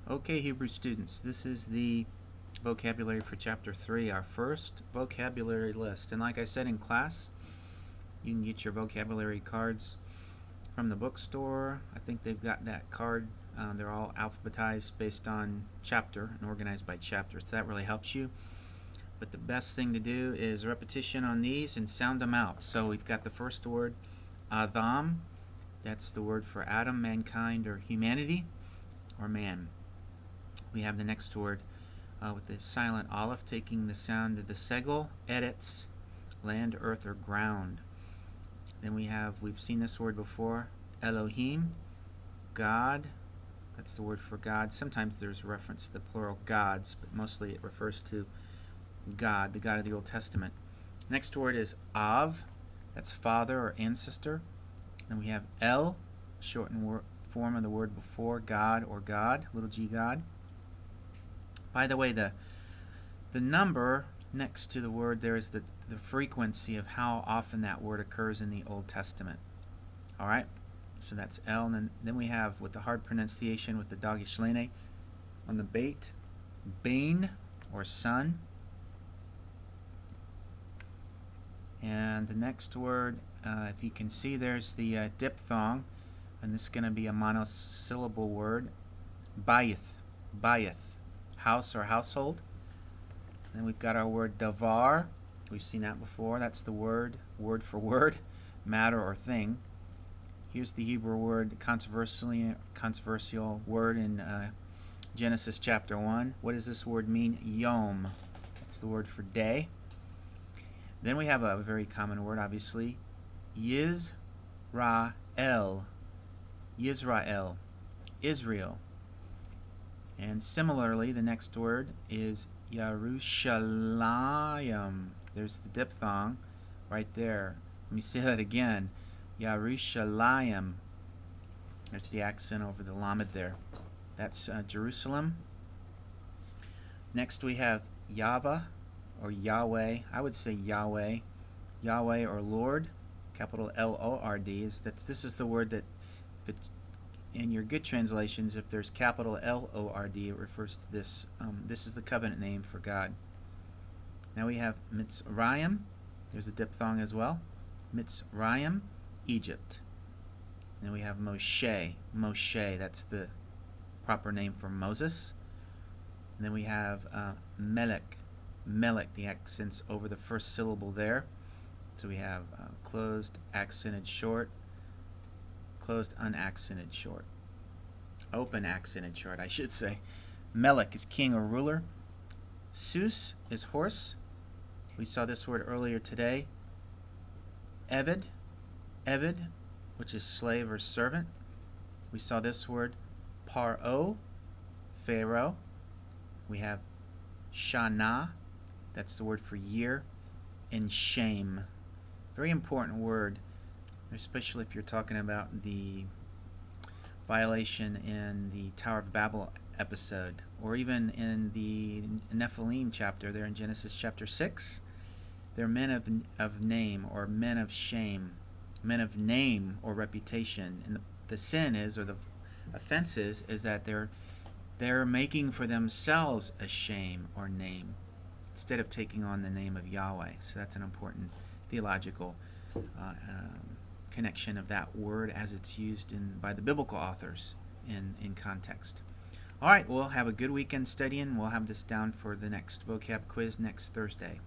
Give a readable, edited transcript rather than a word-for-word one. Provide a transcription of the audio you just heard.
Okay, Hebrew students, this is the vocabulary for Chapter 3, our first vocabulary list. And like I said in class, you can get your vocabulary cards from the bookstore. I think they've got that card. They're all alphabetized based on chapter and organized by chapter, so that really helps you. But the best thing to do is repetition on these and sound them out. So we've got the first word, Adam. That's the word for Adam, mankind, or humanity, or man. We have the next word with the silent aleph taking the sound of the segel, edits, land, earth, or ground. Then we've seen this word before, Elohim, God. That's the word for God. Sometimes there's reference to the plural gods, but mostly it refers to God, the God of the Old Testament. Next word is Av. That's father or ancestor. Then we have El, shortened form of the word before, God or God, little g God. By the way, the number next to the word there is the frequency of how often that word occurs in the Old Testament. Alright, so that's El. And then we have, with the hard pronunciation, with the dogish lene, on the bait, Bain, or son. And the next word, if you can see, there's the diphthong, and this is going to be a monosyllable word, Bayith, Bayith, house or household. And then we've got our word davar. We've seen that before. That's the word for word, matter or thing. Here's the Hebrew word, controversial word in Genesis chapter 1. What does this word mean? Yom. That's the word for day. Then we have a very common word, obviously, Yisrael. Yisrael. Israel. And similarly, the next word is Yerushalayim. There's the diphthong right there. Let me say that again. Yerushalayim. There's the accent over the lamed there. That's Jerusalem. Next we have Yahweh or Yahweh. I would say Yahweh. Yahweh or Lord, capital L-O-R-D. This is the word that, in your good translations, if there's capital L-O-R-D, it refers to this. This is the covenant name for God. Now we have Mitzrayim. There's a diphthong as well. Mitzrayim, Egypt. Then we have Moshe. Moshe, that's the proper name for Moses. And then we have Melech. Melech, the accents over the first syllable there. So we have closed, accented short, closed, unaccented short. Open, accented short, I should say. Melech is king or ruler. Sus is horse. We saw this word earlier today. Eved, Eved, which is slave or servant. We saw this word. Paro, Pharaoh. We have Shana, that's the word for year. And shame. Very important word, especially if you're talking about the violation in the Tower of Babel episode, or even in the Nephilim chapter there in Genesis chapter 6. They're men of name, or men of shame, men of name or reputation. And the sin is, or the offense is that they're making for themselves a shame or name instead of taking on the name of Yahweh. So that's an important theological connection of that word as it's used by the biblical authors in context. Alright, we'll have a good weekend studying. We'll have this down for the next vocab quiz next Thursday.